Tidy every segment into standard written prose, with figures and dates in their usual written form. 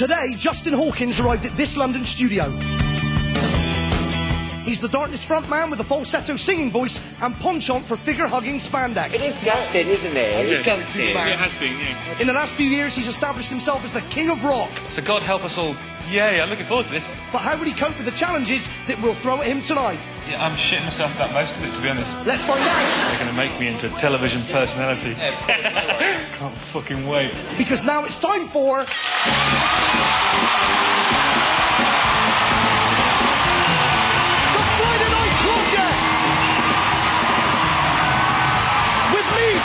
Today, Justin Hawkins arrived at this London studio. He's the Darkness frontman with a falsetto singing voice and penchant for figure-hugging spandex. It is Justin, isn't it? It has been, yeah. In the last few years, he's established himself as the king of rock. So God help us all. Yeah, I'm looking forward to this. But how will he cope with the challenges that we'll throw at him tonight? Yeah, I'm shitting myself about most of it, to be honest. Let's find out. They're going to make me into a television personality. Can't fucking wait. Because now it's time for...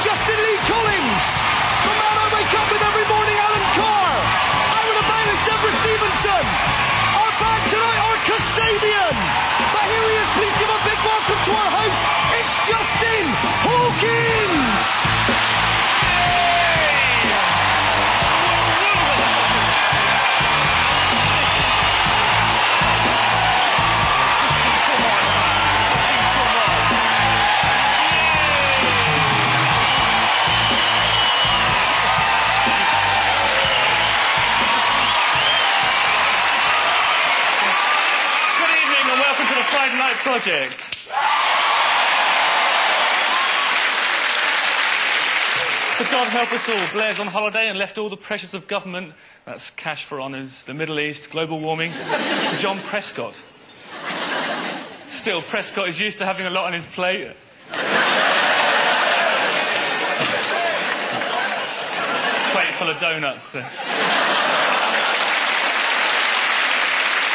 Justin Lee Collins, the man I wake up with every morning, Alan Carr, out with a bailist, Deborah Stevenson. Our band tonight are Kasabian. But here he is, please give a big welcome to our host. It's Justin Hawkins. Project. So God help us all. Blair's on holiday and left all the pressures of government, that's cash for honours, the Middle East, global warming, to John Prescott. Still, Prescott is used to having a lot on his plate. Plate full of donuts.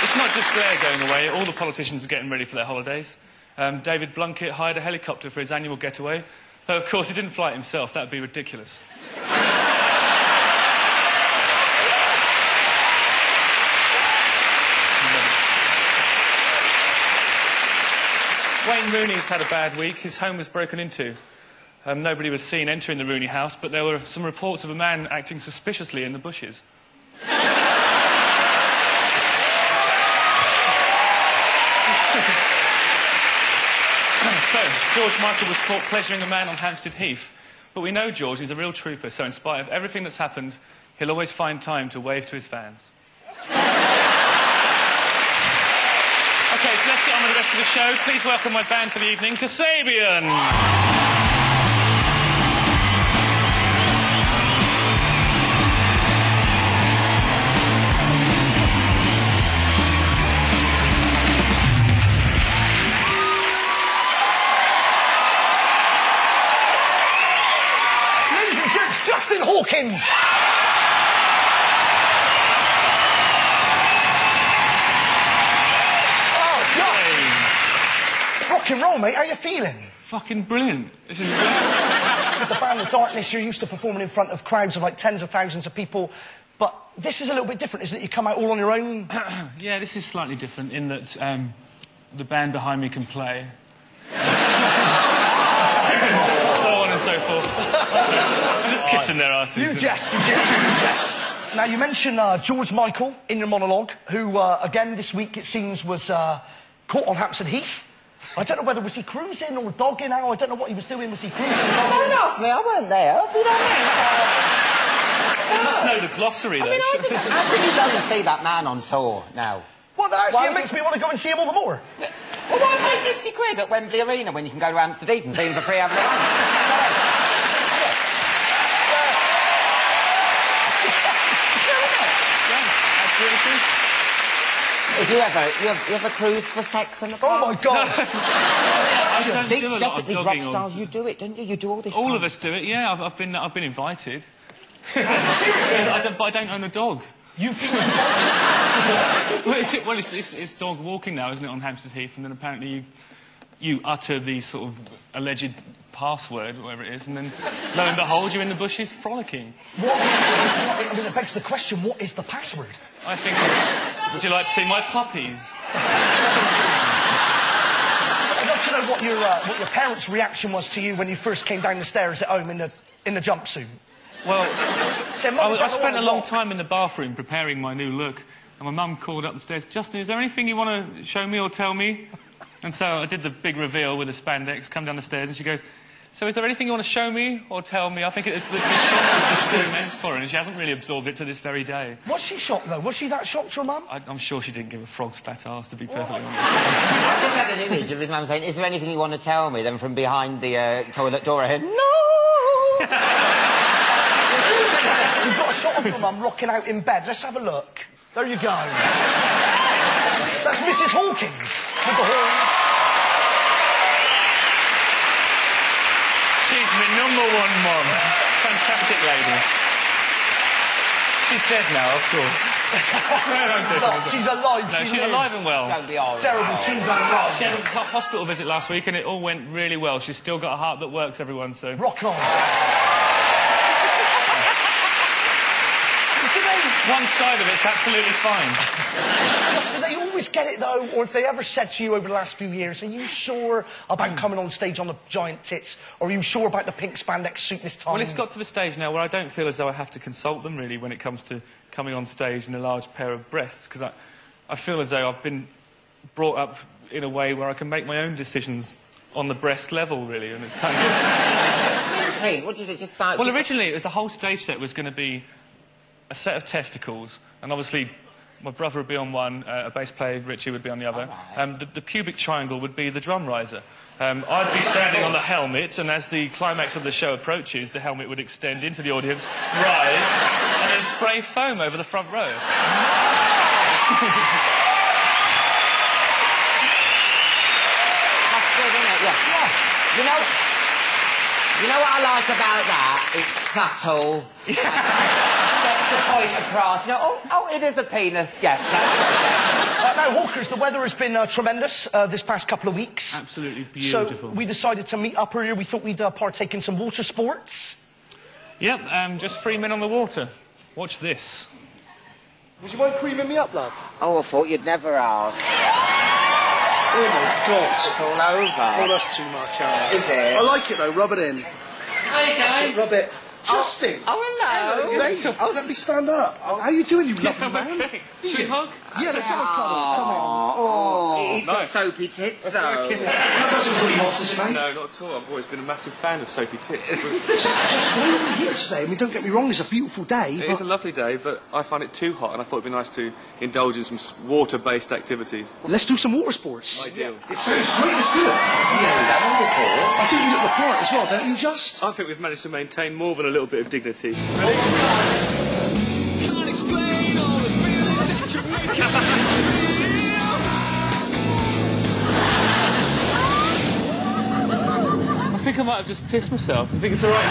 It's not just Blair going away, all the politicians are getting ready for their holidays. David Blunkett hired a helicopter for his annual getaway, though of course he didn't fly it himself, that would be ridiculous. Wayne Rooney's had a bad week, his home was broken into. Nobody was seen entering the Rooney house, but there were some reports of a man acting suspiciously in the bushes. So, George Michael was caught pleasuring a man on Hampstead Heath. But we know George is a real trooper, so in spite of everything that's happened, he'll always find time to wave to his fans. OK, so let's get on with the rest of the show. Please welcome my band for the evening, Kasabian. Justin Hawkins. Oh, Josh. Rock and roll, mate. How you feeling? Fucking brilliant. This is With the band The Darkness, you're used to performing in front of crowds of like tens of thousands of people. But this is a little bit different, isn't it? You come out all on your own. Yeah, this is slightly different in that the band behind me can play. So on and so forth. I'm just kissing their asses. You jest. Now, you mentioned George Michael in your monologue, who, again, this week, it seems, was caught on Hampstead Heath. I don't know whether was he cruising or dogging out. I don't know what he was doing. Was he cruising? Don't ask me, I weren't there. You know what I mean? You must know the glossary, though. I mean, how can you go and see that man on tour now? Well, actually, it makes me want to go and see him all the more. Well, why pay 50 quid at Wembley Arena when you can go to Hampstead Heath and see him for free having a run? If you ever cruise for sex in the car? Oh my God! I don't Big, do a lot just of these rock dogging stars, you do it, don't you? You do all this. All time. of us do it. Yeah, I've been invited. Seriously, but I don't own a dog. You feel well, it's dog walking now, isn't it, on Hampstead Heath? And then apparently you utter the sort of alleged password, whatever it is, and then lo and behold, you're in the bushes frolicking. I mean, it begs the question: what is the password? I think it's... Would you like to see my puppies? I'd love to know what your parents' reaction was to you when you first came down the stairs at home in the jumpsuit. Well, I spent a long rock. time in the bathroom preparing my new look, and my mum called up the stairs, "Justin, is there anything you want to show me or tell me?" And so I did the big reveal with the spandex, come down the stairs, and she goes, So is there anything you want to show me or tell me? I think the shock was just too immense for her, and she hasn't really absorbed it to this very day. Was she shocked, though? Was she that shocked, your mum? I'm sure she didn't give a frog's fat ass, to be perfectly honest. I just had an image of his mum saying, is there anything you want to tell me? Then from behind the toilet door, I heard, no! You've got a shot of your mum rocking out in bed. Let's have a look. There you go. That's Mrs. Hawkins with the horns. She's my number one mum. Fantastic lady. She's dead now, of course. No, she's alive. No, she's alive and well. Don't be old. Terrible, she's alive. She had a hospital visit last week and it all went really well. She's still got a heart that works, everyone, so... Rock on. One side of it's absolutely fine. Just, do they always get it, though? Or if they ever said to you over the last few years, are you sure about coming on stage on the giant tits? Or are you sure about the pink spandex suit this time? Well, it's got to the stage now where I don't feel as though I have to consult them, really, when it comes to coming on stage in a large pair of breasts, because I feel as though I've been brought up in a way where I can make my own decisions on the breast level, really, and it's kind of... What did you just start? Well, originally, it was the whole stage set was going to be a set of testicles, and obviously my brother would be on one, a bass player, Richie, would be on the other. Right. The pubic triangle would be the drum riser. I'd be standing on the helmet, and as the climax of the show approaches, the helmet would extend into the audience, rise, and then spray foam over the front row. That's good, isn't it? Yeah. You know what I like about that? It's subtle. Gets the point across. You know, oh, it is a penis. Yes. Now, Hawkers, the weather has been tremendous this past couple of weeks. Absolutely beautiful. So we decided to meet up earlier. We thought we'd partake in some water sports. Yep, just 3 men on the water. Watch this. Would you mind creaming me up, love? Oh, I thought you'd never ask. Oh, my God. It's all over. Oh, that's too much, Alan. Is it? I like it, though. Rub it in. Hey, guys. Rub it. Justin! Oh, hello. Mate, let me stand up. How you doing, you lovely man? Okay. Should we hug? Yeah, let's have a cuddle. Come on. Oh, he's got nice. soapy tits, though. That doesn't put you off, does it, mate? No, not at all. I've always been a massive fan of soapy tits. Just why are we here today? I mean, don't get me wrong, it's a beautiful day, It is a lovely day, but I find it too hot, and I thought it'd be nice to indulge in some water-based activities. Let's do some water sports. Ideal. It sounds great, let's do it. Yeah, we've done one before. I think we look the part as well, don't you, Just? I think we've managed to maintain more than a little bit of dignity. Can't explain all the feelings that you're making. I think I might have just pissed myself. Do you think it's all right?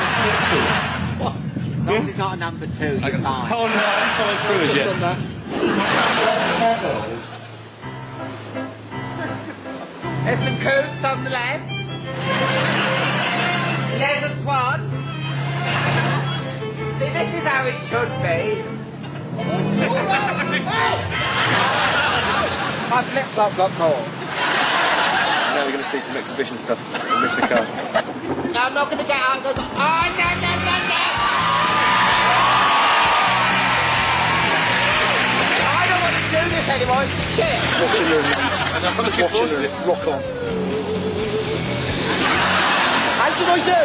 What? As long as it's not a number 2, you're fine. Oh, no, I haven't followed through as yet. There's some coots on the left. There's a swan. See, this is how it should be. My flip-flop got caught. Now we're going to see some exhibition stuff from Mr. Carr. No, I'm not going to get out and go, oh, no. I don't want to do this anymore, it's shit. Watching your mate. And I'm looking forward to this. Rock on. How did I do?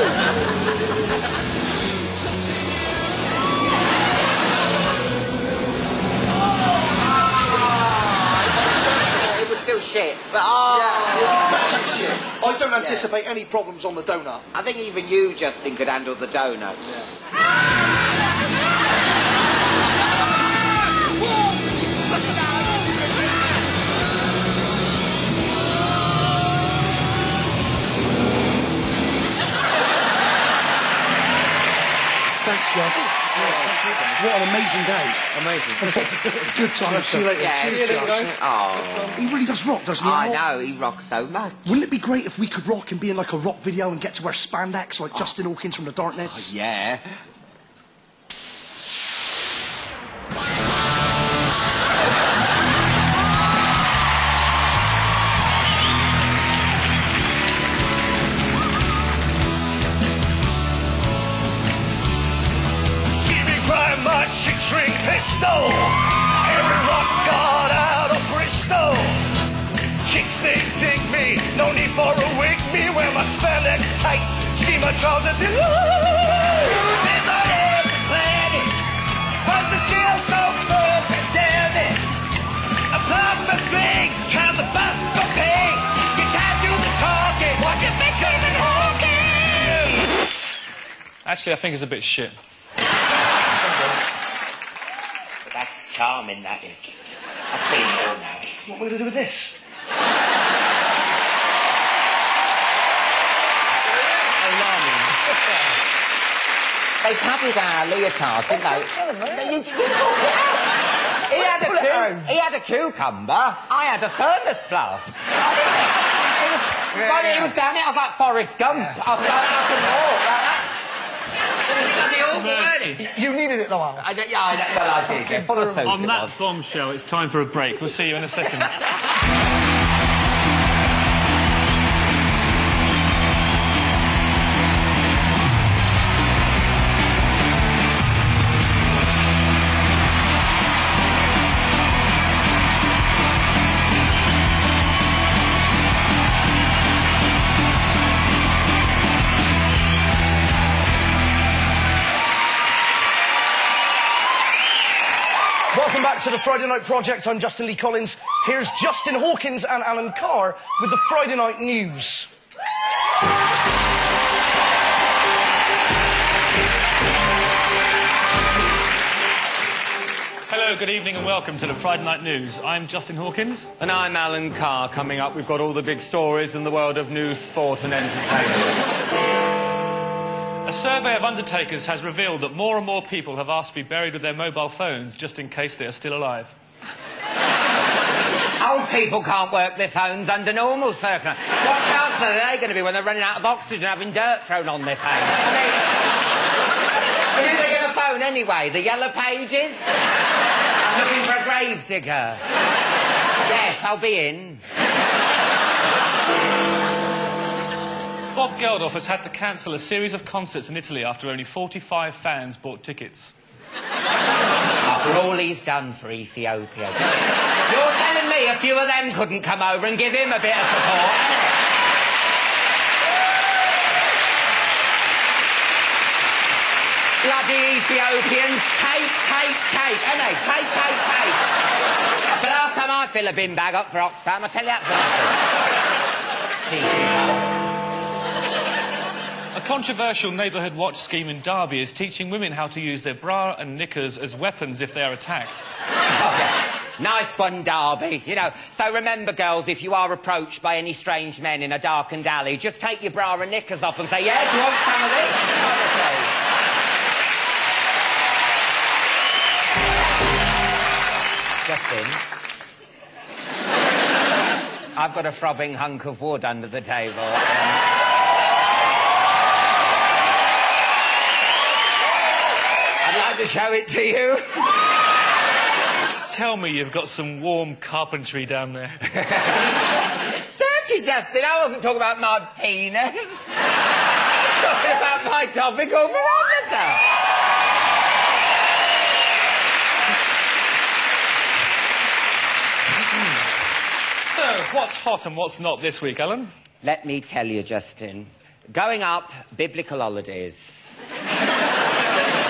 It was still shit, but Shit. I don't anticipate any problems on the donut. I think even you, Justin, could handle the donuts. Thanks, Just. What an amazing day. Amazing. Good time. See you later. Yeah, Cheers, Just. Oh, He really does rock, doesn't he? I know, he rocks so much. Wouldn't it be great if we could rock and be in like a rock video and get to wear spandex like Justin Hawkins from the Darkness? Yeah. See me grind my six-ring pistol. Every rock god out of Bristol. Chicks they dig me, no need for a wig. Me wear my spandex tight. See my Actually, I think it's a bit shit. That's charming, that is. I've seen it all now. What are we going to do with this? Alarming. They copied our leotard, didn't they? You pulled it out. He had a cucumber, I had a thermos flask. It was down it, I was like Forrest Gump. I was like, I can walk like that. You needed it though, Alan. I did. Yeah, full of soap. On it that was. bombshell, it's time for a break. We'll see you in a second. Welcome back to the Friday Night Project. I'm Justin Lee Collins. Here's Justin Hawkins and Alan Carr with the Friday Night News. Hello, good evening and welcome to the Friday Night News. I'm Justin Hawkins. And I'm Alan Carr. Coming up, we've got all the big stories in the world of news, sport and entertainment. A survey of undertakers has revealed that more and more people have asked to be buried with their mobile phones just in case they are still alive. Old people can't work their phones under normal circumstances. What chance are they going to be when they're running out of oxygen having dirt thrown on their face? Who do they get a phone anyway? The Yellow Pages? I'm looking for a grave digger. Yes, I'll be in. Bob Geldof has had to cancel a series of concerts in Italy after only 45 fans bought tickets. After all he's done for Ethiopia. You're telling me a few of them couldn't come over and give him a bit of support? Bloody Ethiopians, take, ain't they? Take. The last time I fill a bin bag up for Oxfam, I tell you that for A controversial neighbourhood watch scheme in Derby is teaching women how to use their bra and knickers as weapons if they are attacked. Nice one, Derby. You know, so remember, girls, if you are approached by any strange men in a darkened alley, just take your bra and knickers off and say, yeah, do you want some of this? Justin, I've got a throbbing hunk of wood under the table. I'd like to show it to you. Tell me you've got some warm carpentry down there. Dirty, Justin. I wasn't talking about my penis. I was talking about my topical barometer. So, what's hot and what's not this week, Alan? Let me tell you, Justin. Going up, biblical holidays.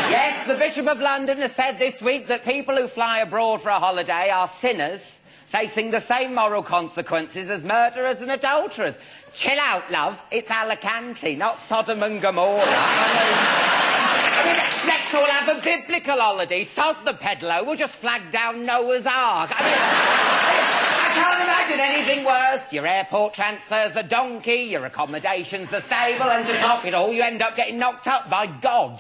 Yes, the Bishop of London has said this week that people who fly abroad for a holiday are sinners, facing the same moral consequences as murderers and adulterers. Chill out, love. It's Alicante, not Sodom and Gomorrah. I mean, let's all have a biblical holiday. Sod the peddler. We'll just flag down Noah's Ark. I can't imagine anything worse. Your airport transfer's a donkey, your accommodation's the stable, and to top it all, you end up getting knocked up by God.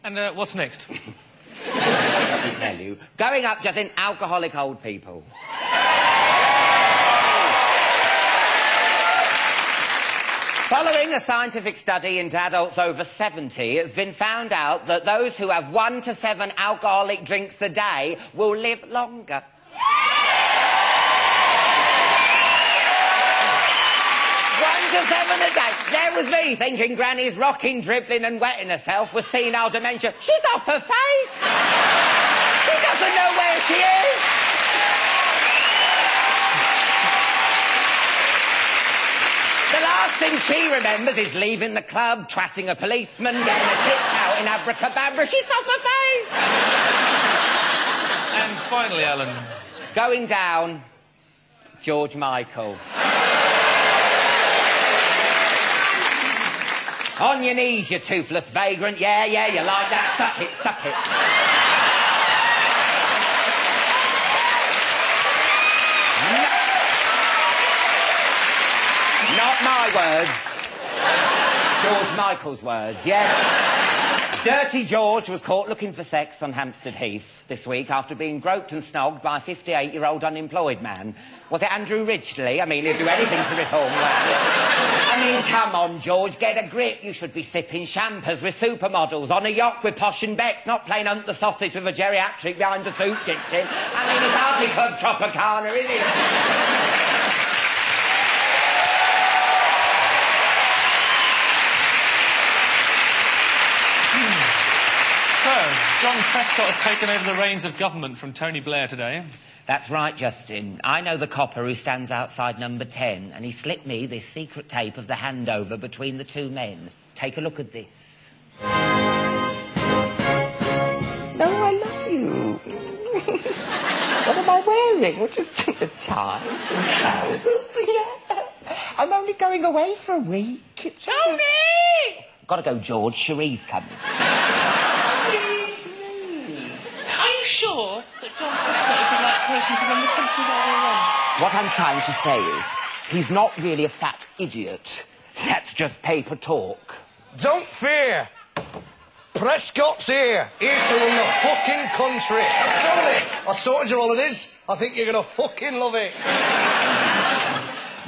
And what's next? Let me tell you. Going up just in alcoholic old people. Following a scientific study into adults over 70, it's been found out that those who have 1 to 7 alcoholic drinks a day will live longer. 1 to 7 a day. There was me thinking Granny's rocking, dribbling and wetting herself with senile dementia. She's off her face. She doesn't know where she is. The last thing she remembers is leaving the club, twatting a policeman, getting a tits out in abracadabra. She's off her face. And finally, Alan, Going down, George Michael. On your knees, you toothless vagrant. Yeah, yeah, you like that. Suck it, suck it. Not my words. George Michael's words, yeah. Dirty George was caught looking for sex on Hampstead Heath this week after being groped and snogged by a 58-year-old unemployed man. Was it Andrew Ridgeley? I mean, he'd do anything to reform that. I mean, come on, George, get a grip. You should be sipping champers with supermodels on a yacht with Posh and Becks, not playing Hunt the Sausage with a geriatric behind a soup kitchen. I mean, it's hardly Club Tropicana, is it? So, John Prescott has taken over the reins of government from Tony Blair today. That's right, Justin. I know the copper who stands outside number 10, and he slipped me this secret tape of the handover between the two men. Take a look at this. No, I love you. What am I wearing? Well, just the ties and trousers. Yeah. I'm only going away for a week. Tony! Gotta go, George. Cherie's coming. Are you sure that John Prescott is the right person to run the country that way around? What I'm trying to say is, he's not really a fat idiot. That's just paper talk. Don't fear. Prescott's here. Here to run the fucking country. Tony, I sorted your holidays. I think you're going to fucking love it.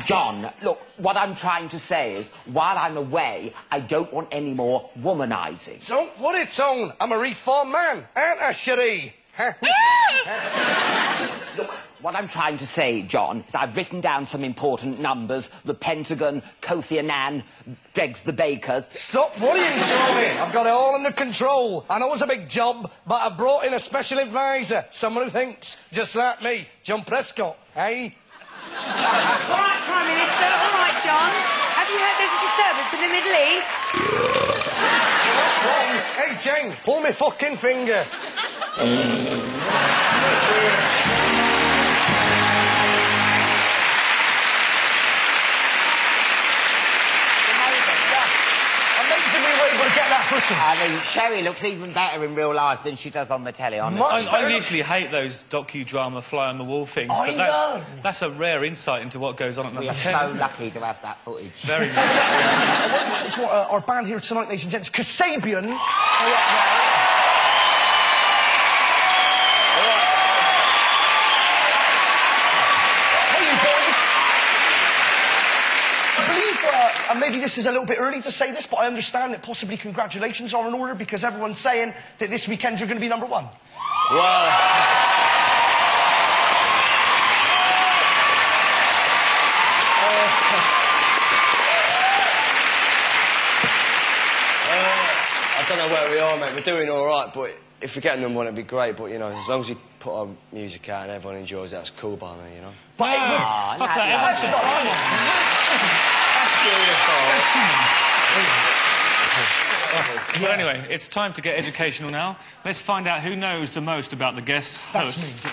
John, look, what I'm trying to say is, while I'm away, I don't want any more womanising. Don't worry, Tone. I'm a reformed man, aren't I, Cherie? Look, what I'm trying to say, John, is I've written down some important numbers. The Pentagon, Kofi Annan, Dregs the Bakers. Stop worrying, Tony. I've got it all under control. I know it's a big job, but I brought in a special advisor, someone who thinks just like me, John Prescott, eh? All right, Prime Minister, all right, John. Have you heard there's a disturbance in the Middle East? Hey, Jane, pull me fucking finger. Amazingly we're able to get that footage. I mean, Sherry looks even better in real life than she does on the telly, honestly. I usually hate those docudrama fly-on-the-wall things, I but know. that's a rare insight into what goes on at We number are 10, so isn't it? lucky to have that footage. Very much. It's what our band here tonight, ladies and gents, Kasabian. And maybe this is a little bit early to say this, but I understand that possibly congratulations are in order because everyone's saying that this weekend you're going to be number one. Wow. I don't know where we are, mate. We're doing all right, but if we get number one, it'd be great. But, you know, as long as we put our music out and everyone enjoys it, that's cool by me, you know? But it would... That's not what I want. Well, anyway, it's time to get educational now. Let's find out who knows the most about the guest hosts.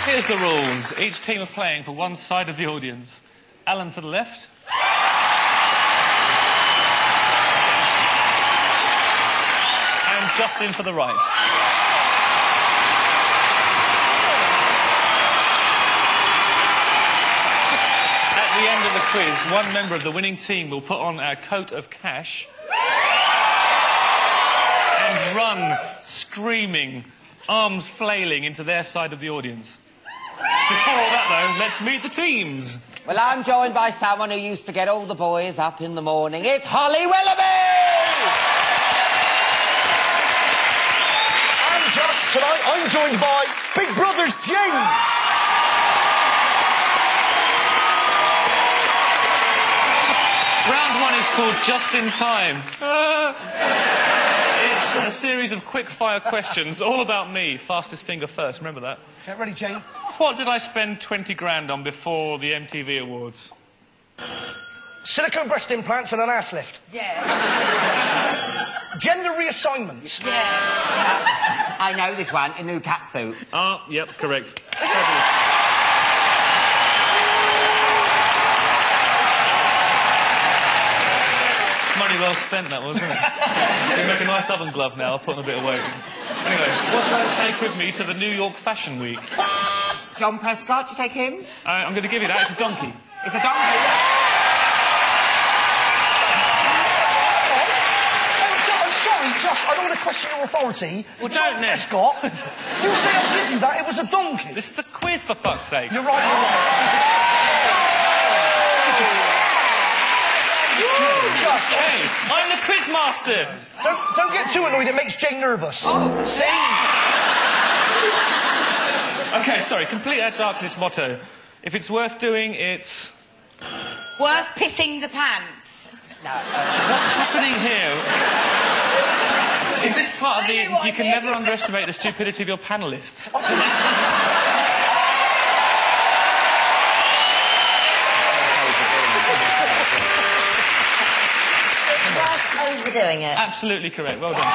Here's the rules. Each team are playing for one side of the audience. Alan for the left. And Justin for the right. At the end of the quiz, one member of the winning team will put on a coat of cash and run, screaming, arms flailing into their side of the audience. Before all that, though, let's meet the teams. Well, I'm joined by someone who used to get all the boys up in the morning. It's Holly Willoughby! And just tonight, I'm joined by Big Brother's Jane. Round one is called Just in Time. It's a series of quick-fire questions, all about me. Fastest finger first, remember that? Get ready, Jane. What did I spend 20 grand on before the MTV Awards? Silicone breast implants and an ass lift. Yeah. Gender reassignment. Yeah. I know this one, a new cat suit. Oh, yep, correct. Money well spent, that was, wasn't it? You make a nice oven glove now, I'll put on a bit of weight. Anyway, what's that take with me to the New York Fashion Week? John Prescott, do you take him? I'm going to give you that, it's a donkey. It's a donkey. I'm sorry, Josh, I don't want to question your authority. Well, John don't, Ned. Prescott, you say I'll give you that, it was a donkey. This is a quiz, for fuck's sake. You're right, you're right. Just, Hey, I'm the quiz master. don't get too annoyed, it makes Jane nervous. Oh. See? Okay, sorry, complete our darkness motto. If it's worth doing, it's... Worth pissing the pants. What's happening here? Is this part of the... I know what You I can mean. never underestimate the stupidity of your panellists. Overdoing it. Absolutely correct, well done.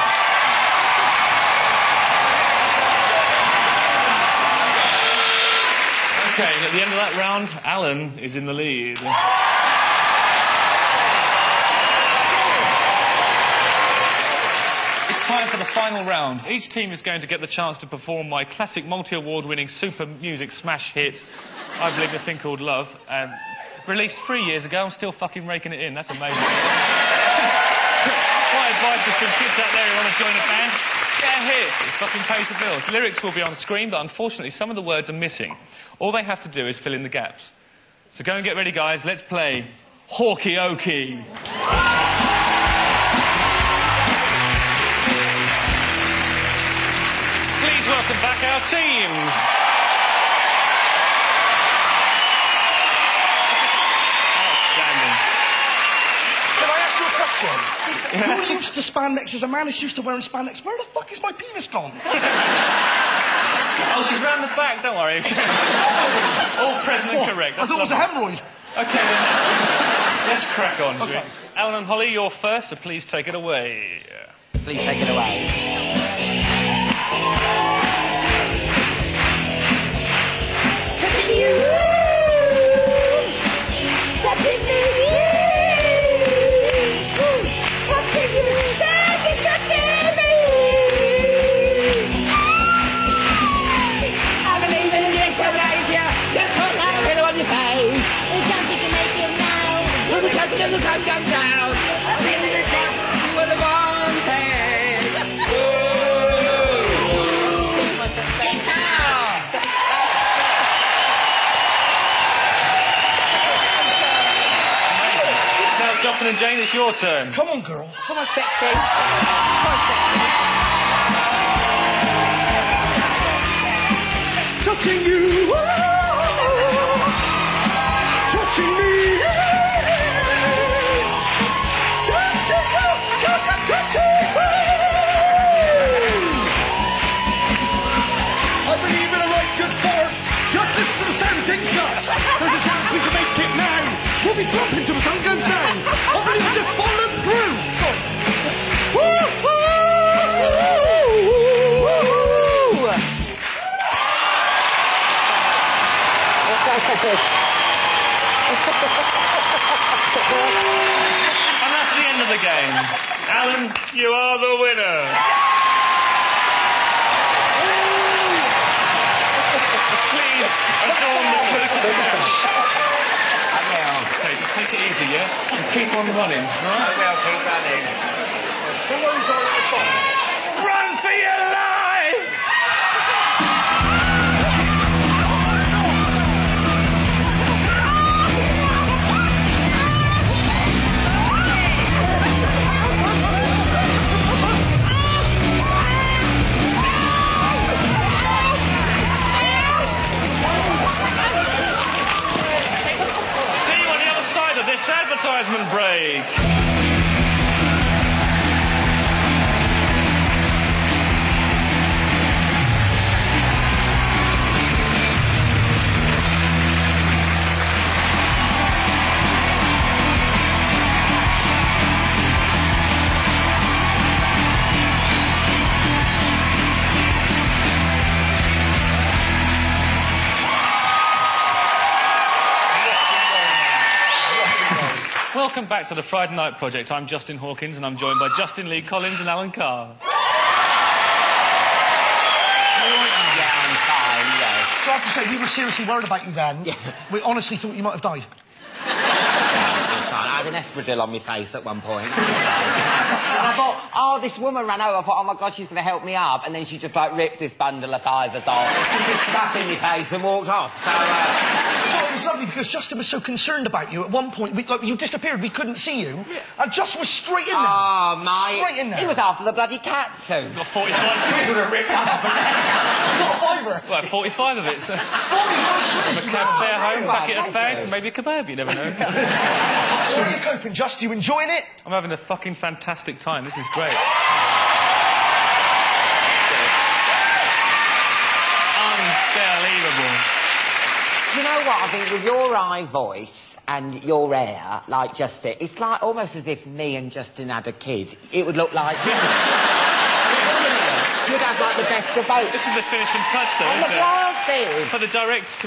Okay, at the end of that round, Alan is in the lead. It's time for the final round. Each team is going to get the chance to perform my classic multi-award winning super music smash hit, I Believe a Thing Called Love, released 3 years ago. I'm still fucking raking it in, that's amazing. My advice to some kids out there who want to join a band, get a hit. It fucking pays the bills. Lyrics will be on screen, but unfortunately some of the words are missing. All they have to do is fill in the gaps. So go and get ready, guys. Let's play Hawky Okie. Please welcome back our teams. Outstanding. Can I ask you a question? You're used to spandex as a man is used to wearing spandex. Where the fuck is my penis gone? Oh, she's round the back, don't worry. All present and correct. I thought it was a hemorrhoid. Okay, then. Let's crack on. Okay. Alan and Holly, you're first, so please take it away. Please take it away. Touching you. Touching me. Touching you. Touching me. I believe in the behavior. Just put that pillow on your face. We can't think you make it now. When we touch it, the sun comes out. I really did that. You were the wanted. Now, Jocelyn and Jane, it's your turn. Come on, girl. Come on, sexy. Come on, sexy. Touching you, touching me, touching you, touching me. I believe in a right good fart. Just listen to the sound of James Guts. There's a chance we can make it now. We'll be flopping till the sun goes down. I believe we've just fallen through. And that's the end of the game. Alan, you are the winner. Please adorn the coat of the cash. Okay, just take it easy, yeah? And keep on running, right? We'll keep running. Don't worry, darling, it's fine. Run for your life! See you on the other side of this advertisement break. Welcome back to the Friday Night Project. I'm Justin Hawkins, and I'm joined by Justin Lee Collins and Alan Carr. Yeah, I'm fine, yes. So I have to say, we were seriously worried about you then. Yeah. We honestly thought you might have died. I had an espadrille on my face at one point. And I thought, oh, this woman ran over. I thought, oh my God, she's going to help me up. And then she just, like, ripped this bundle of fibres off, spat in my face and walked off. So, So it was lovely because Justin was so concerned about you. At one point, you disappeared. We couldn't see you. And Just was straight in there. oh, mate. Straight in there. He was after the bloody cat suit. Got 45. He would have ripped off. Got a fibre. Well, 45 of it. So 45. a cab fare home, packet of fags, and maybe a kebab. You never know. So are you coping, Just? You enjoying it? I'm having a fucking fantastic time. This is great. Unbelievable. You know what? I think with your high voice and your hair, like Justin, it's like almost as if me and Justin had a kid. It would look like... You'd have, like, the best of both. This is the finishing touch, though, And the isn't it? glasses. For the direct...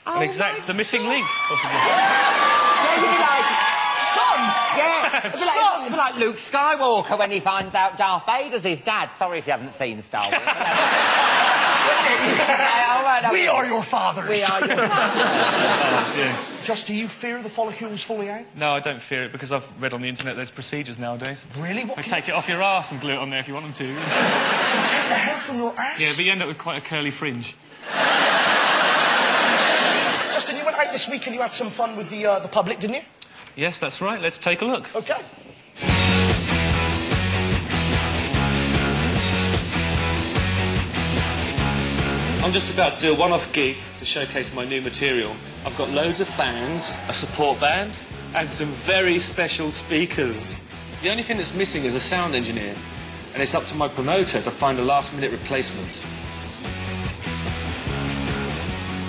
Oh the missing link, possibly. Yeah, you'd be like... Son! Yeah. It'd be like Luke Skywalker when he finds out Darth Vader's his dad. Sorry if you haven't seen Star Wars. We are your fathers. We are your Oh, dear. Just, do you fear the follicles falling out? No, I don't fear it, because I've read on the internet there's procedures nowadays. Really? What They can take it off your arse and glue it on there if you want them to. you take the hair from your ass? Yeah, but you end up with quite a curly fringe. Justin, you went out this week and you had some fun with the public, didn't you? Yes, that's right. Let's take a look. Okay. I'm just about to do a one-off gig to showcase my new material. I've got loads of fans, a support band, and some very special speakers. The only thing that's missing is a sound engineer, and it's up to my promoter to find a last-minute replacement.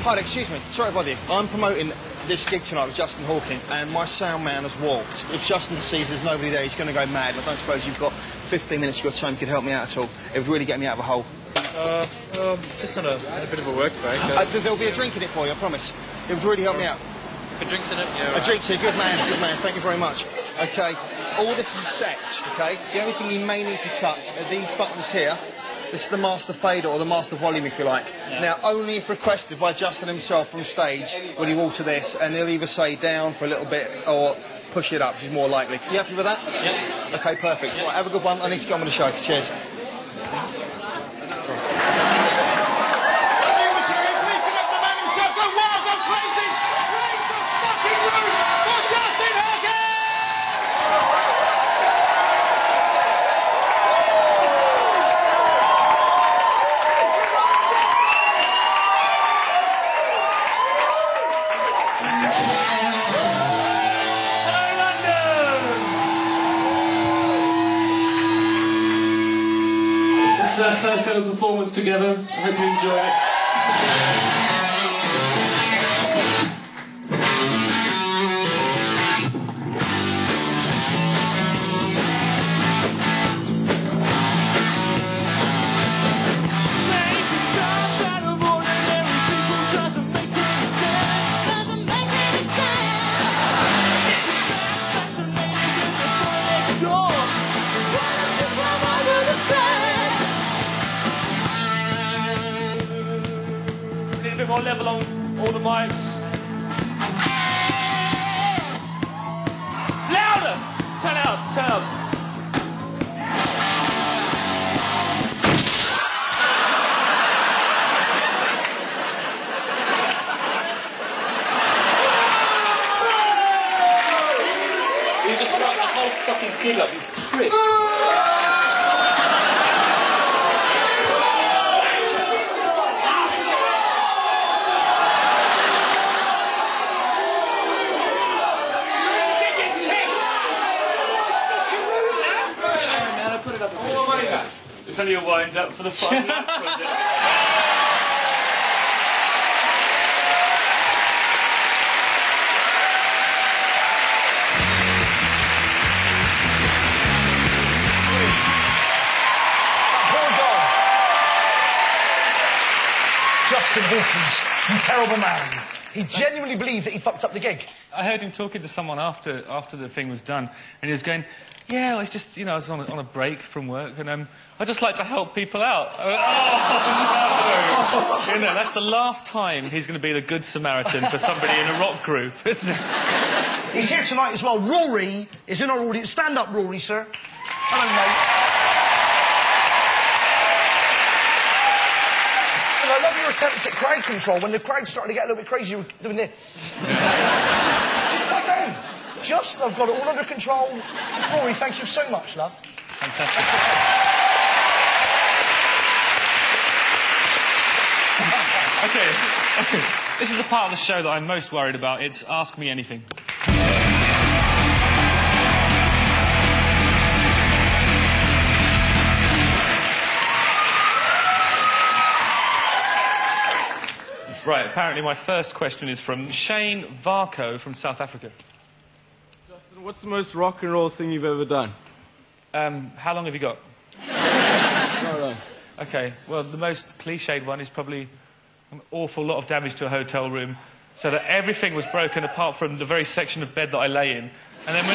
Hi, excuse me. Sorry to bother you. I'm promoting this gig tonight with Justin Hawkins, and my sound man has walked. If Justin sees there's nobody there, he's going to go mad. I don't suppose you've got 15 minutes of your time you could help me out at all. It would really get me out of a hole. Just on a bit of a work break. There'll be a drink in it for you, I promise. It would really help me out. A drink's in it? Yeah. A drink's here. Good man, good man. Thank you very much. OK, all this is set, OK? The only thing you may need to touch are these buttons here. This is the master fader, or the master volume, if you like. Yeah. Now, only if requested by Justin himself from stage will he alter this, and he'll either say down for a little bit or push it up, which is more likely. So you happy with that? Yep. OK, perfect. Yep. Right, have a good one. I need to go on with the show. Cheers. This is our first ever performance together. I hope you enjoy it. Need a bit more level on all the mics. Louder! Turn up, turn up. You just got the whole fucking gig up, you prick. It's only a wind-up for the Friday Night Project. Poor dog. Justin Hawkins, you terrible man. He genuinely believed that he fucked up the gig. I heard him talking to someone after the thing was done, and he was going, "Yeah, well, it's just, you know, I was on a break from work, and I just like to help people out." I went, "Oh, no!" You know, that's the last time he's going to be the good Samaritan for somebody in a rock group, isn't it? He's here tonight as well. Rory is in our audience. Stand up, Rory, sir. Hello, mate. And I love your attempts at crowd control. When the crowd started to get a little bit crazy, you were doing this. Just like that. Just, I've got it all under control. Rory, thank you so much, love. Fantastic. Okay. This is the part of the show that I'm most worried about. It's Ask Me Anything. Right, apparently my first question is from Shane Varco from South Africa. Justin, what's the most rock and roll thing you've ever done? How long have you got? Not long. Okay, well, the most cliched one is probably an awful lot of damage to a hotel room, so that everything was broken apart from the very section of bed that I lay in. And then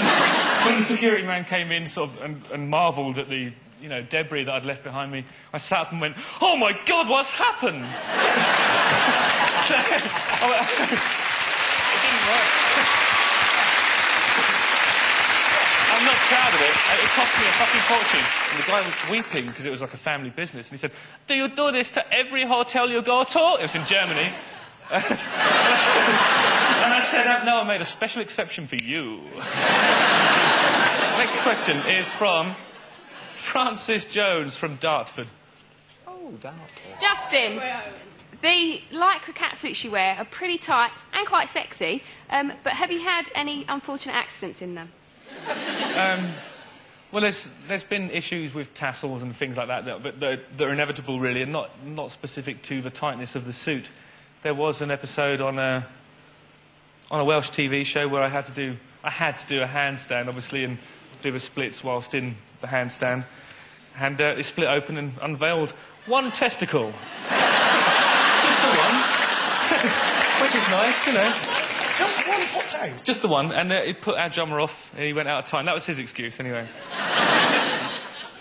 when the security man came in sort of and marvelled at the, you know, debris that I'd left behind me, I sat up and went, "Oh my God, what's happened?" It didn't work. I'm not proud of it. It cost me a fucking fortune. And the guy was weeping because it was like a family business. And he said, "Do you do this to every hotel you go to?" It was in Germany. And I said, "No, I made a special exception for you." Next question is from Francis Jones from Dartford. Oh, Dartford. Justin, the lycra catsuits you wear are pretty tight and quite sexy, but have you had any unfortunate accidents in them? Well, there's been issues with tassels and things like that that are inevitable, really, and not specific to the tightness of the suit. There was an episode on a Welsh TV show where I had to do a handstand, obviously, and do the splits whilst in the handstand, and it split open and unveiled one testicle. Just the one, which is nice, you know. Just one popped out? Just the one, and it put our drummer off, and he went out of time. That was his excuse, anyway.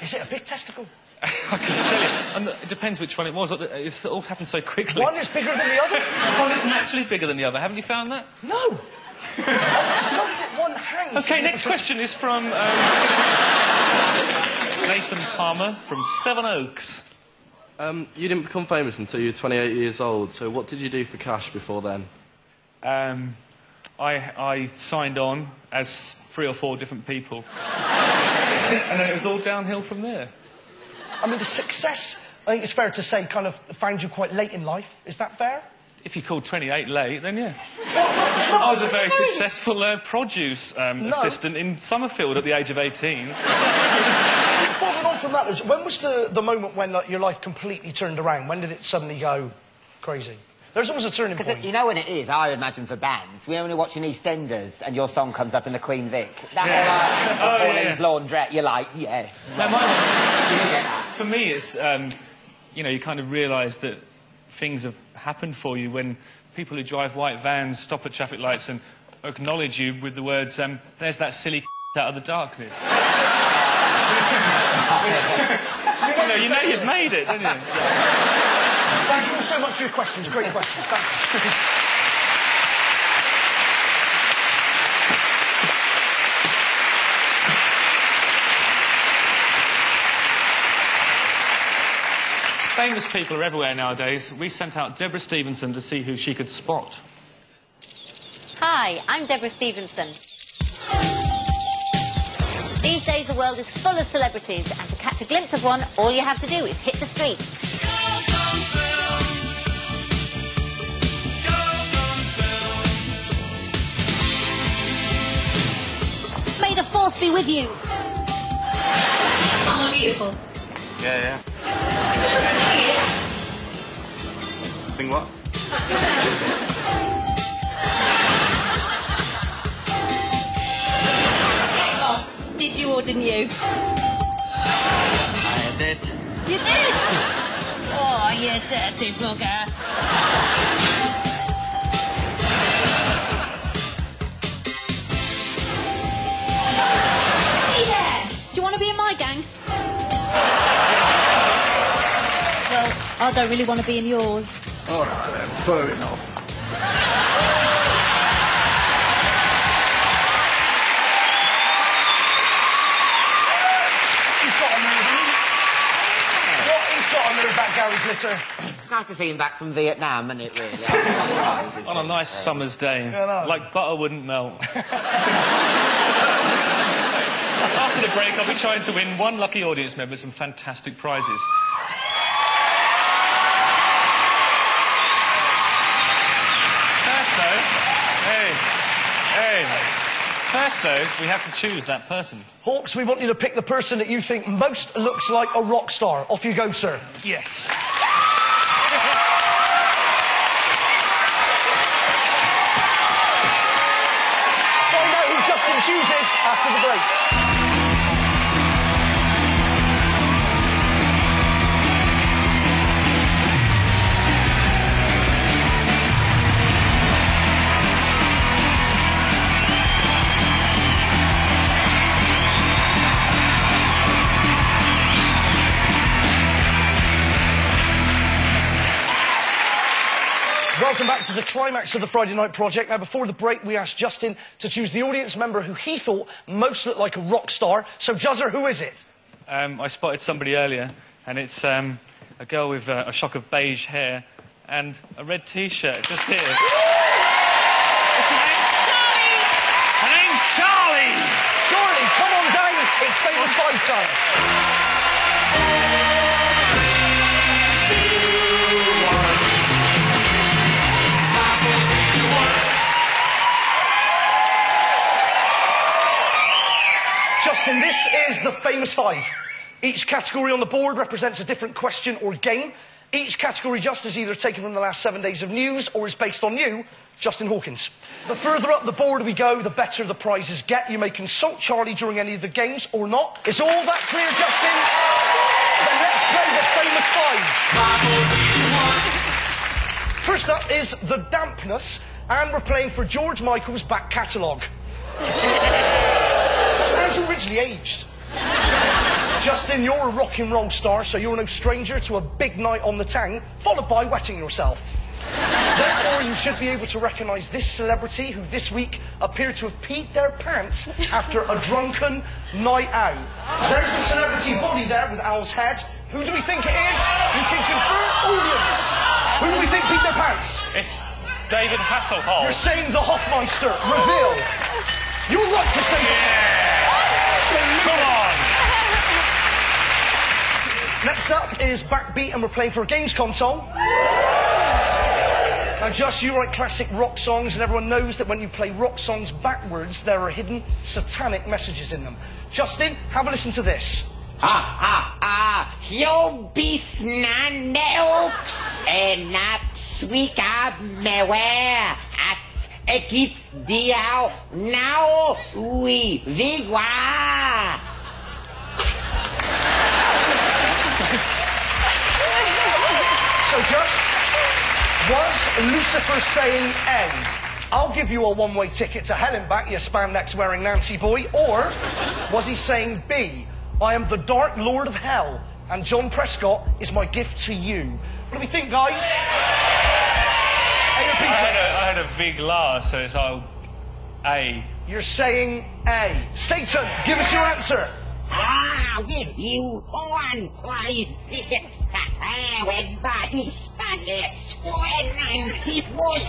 Is it a big testicle? I can tell you. And it depends which one it was. It's all happened so quickly. One is bigger than the other? One is naturally bigger than the other. Haven't you found that? No. It's not that one hangs. OK, next question is from Nathan Palmer from Sevenoaks. You didn't become famous until you were 28 years old, so what did you do for cash before then? I signed on as 3 or 4 different people. And then it was all downhill from there. I mean, the success, I think it's fair to say, kind of found you quite late in life. Is that fair? If you call 28 late, then yeah. I was a very successful produce assistant in Summerfield at the age of 18. Following on from that, when was the moment when your life completely turned around? When did it suddenly go crazy? There's always a turning point. You know when it is, I imagine, for bands. We're only watching EastEnders and your song comes up in the Queen Vic. That whole Pauline's Laundrette, you're like, yes. No, for me, it's, you know, you kind of realise that things have happened for you when people who drive white vans stop at traffic lights and acknowledge you with the words, "There's that silly out of the darkness." You know you've made it, didn't you? Thank you so much for your questions. Great questions. Thank you. Famous people are everywhere nowadays. We sent out Deborah Stevenson to see who she could spot. Hi, I'm Deborah Stevenson. These days the world is full of celebrities, and to catch a glimpse of one, all you have to do is hit the street. May the force be with you. Oh, beautiful. Yeah. Sing what? Boss, did you or didn't you? I did. You did? Oh, you dirty bugger. I don't really want to be in yours. All right, then, fair enough. Back, Gary Glitter. It's nice to see him back from Vietnam, isn't it, really? On a nice summer's day. Like butter wouldn't melt. After the break, I'll be trying to win one lucky audience member some fantastic prizes. First, though, we have to choose that person. Hawks, we want you to pick the person that you think most looks like a rock star. Off you go, sir. Yes. Find out who Justin chooses after the break. Welcome back to the climax of the Friday Night Project. Now, before the break, we asked Justin to choose the audience member who he thought most looked like a rock star. So, Juzzer, who is it? I spotted somebody earlier, and it's a girl with a shock of beige hair and a red T-shirt just here. Her name's Charlie! Charlie, come on down. It's Famous Five time. Justin, this is the Famous Five. Each category on the board represents a different question or game. Each category just is either taken from the last 7 days of news or is based on you, Justin Hawkins. The further up the board we go, the better the prizes get. You may consult Charlie during any of the games or not. Is all that clear, Justin? Then let's play the Famous Five. First up is The Dampness, and we're playing for George Michael's back catalogue. Sounds originally aged. Justin, you're a rock and roll star, so you're no stranger to a big night on the town, followed by wetting yourself. Therefore, you should be able to recognise this celebrity who this week appeared to have peed their pants after a drunken night out. There's the celebrity body there with Al's head. Who do we think it is? You can confirm, audience. Who do we think peed their pants? It's David Hasselhoff. You're saying the Hoffmeister. Reveal. You're right to say that. Come on. Next up is Backbeat, and we're playing for a games console. Now, Just, you write classic rock songs, and everyone knows that when you play rock songs backwards, there are hidden satanic messages in them. Justin, have a listen to this. Jag bissnar neox en apswika mewe at ekit diao now we vigwa. So, Just, was Lucifer saying A? I'll give you a one-way ticket to hell and back, you spandex-wearing Nancy boy. Or was he saying B? I am the Dark Lord of Hell, and John Prescott is my gift to you. What do we think, guys? I had a big laugh, so it's all A. You're saying A. Satan, give us your answer. I'll give you one place. When body spandex when Nancy boy.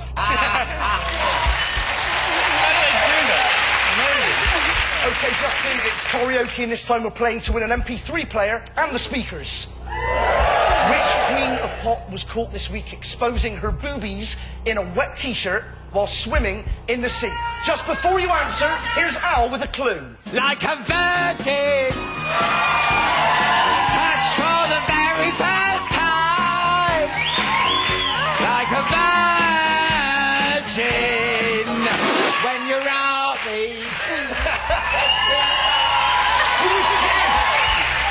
Okay, Justin, it's karaoke, and this time we're playing to win an MP3 player and the speakers. Which queen of pop was caught this week exposing her boobies in a wet T-shirt while swimming in the sea? Just before you answer, here's Al with a clue. Like a virgin, touched for the very first time. Like a virgin, when you're out me.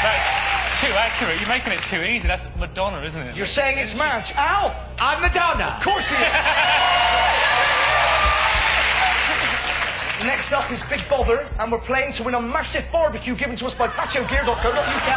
That's too accurate. You're making it too easy. That's Madonna, isn't it? You're saying it's Madge. Al! I'm Madonna. Of course he is. Next up is Big Bother, and we're playing to win a massive barbecue given to us by patiogear.co.uk.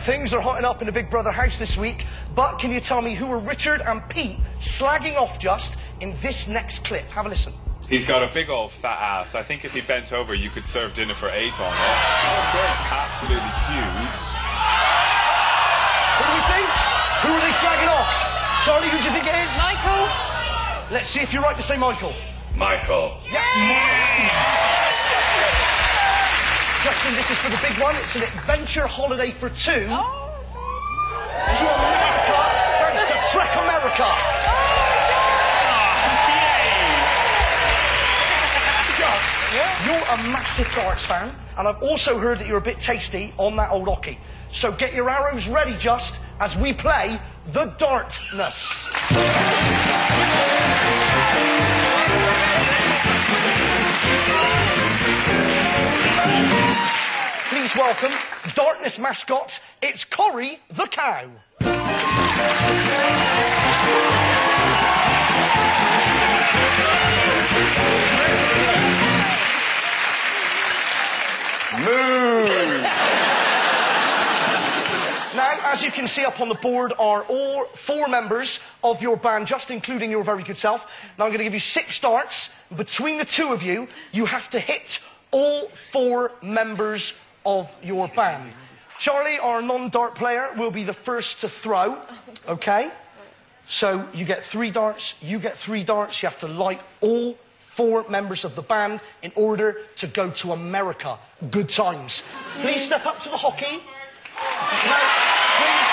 things are hotting up in the Big Brother house this week, but can you tell me who are Richard and Pete slagging off just in this next clip? Have a listen. He's got a big old fat ass. I think if he bent over, you could serve dinner for 8 on it. Absolutely huge. What do we think? Who are they slagging off? Charlie, who do you think it is? Michael. Let's see if you're right to say Michael. Michael. Yes. Justin, this is for the big one. It's an adventure holiday for 2 to America, thanks to Trek America. Just, you're a massive darts fan, and I've also heard that you're a bit tasty on that old hockey. So get your arrows ready, Just, as we play the Dartness. Please welcome Dartness mascot, it's Corrie the cow. Moo! Now, as you can see up on the board are all 4 members of your band, just including your very good self. Now I'm going to give you 6 darts. Between the 2 of you, you have to hit all 4 members of your band. Charlie, our non-dart player, will be the first to throw, okay? So you get 3 darts, you get 3 darts. You have to light all 4 members of the band in order to go to America. Good times. Please step up to the hockey. No, please.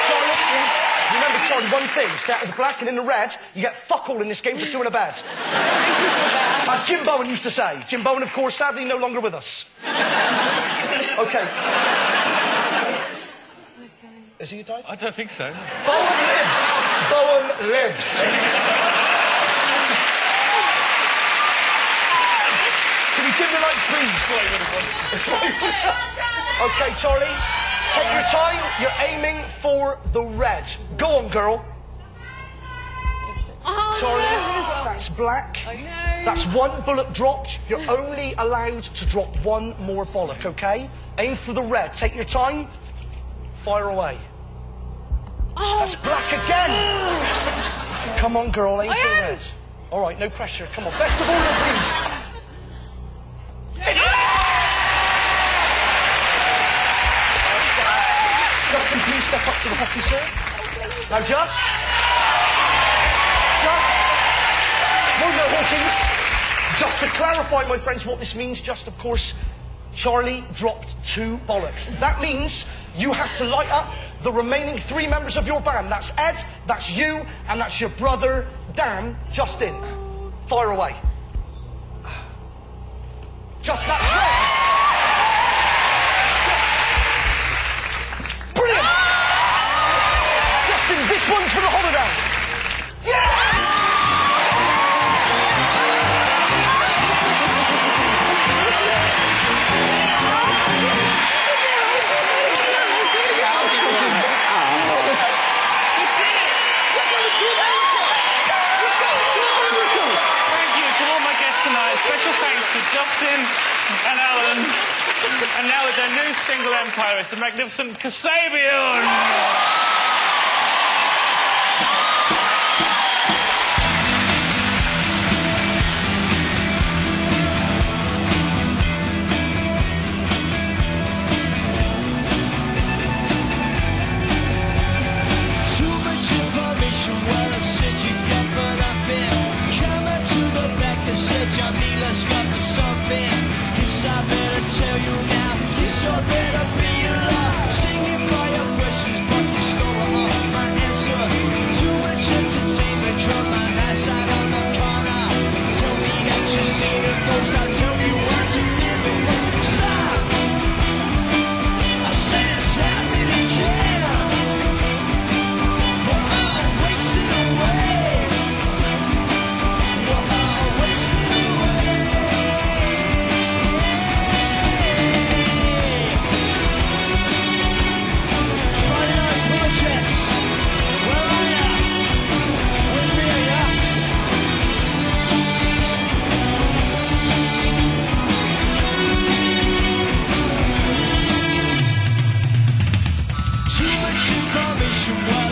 Charlie, remember, Charlie, one thing. Stay out of the black and in the red. You get fuck all in this game for 2 and a bed. As Jim Bowen used to say. Jim Bowen, of course, sadly no longer with us. Okay. Is he died? I don't think so. Bowen lives. Bowen lives. Can you dim the lights, please? Okay, Charlie. Take your time. You're aiming for the red. Go on, girl. Charlie, that's black. I know. That's 1 bullet dropped. You're only allowed to drop 1 more bollock, okay? Aim for the red. Take your time. Fire away. That's black again. Come on, girl. Aim for the red. All right, no pressure. Come on. Best of all, please. Justin, please step up to the hockey, sir. Now, Just. No, Hawkins. Just to clarify, my friends, what this means, just, of course, Charlie dropped 2 bollocks. That means you have to light up the remaining 3 members of your band. That's Ed, that's you, and that's your brother, Dan. Justin, fire away. Just, that's red. Brilliant! Justin, this one's for the holiday. Yeah! Special thanks to Justin and Alan, and now with their new single empire is the magnificent Kasabian. Tell you now, it's all better be your love. Singing for your questions, but you stole Russian way.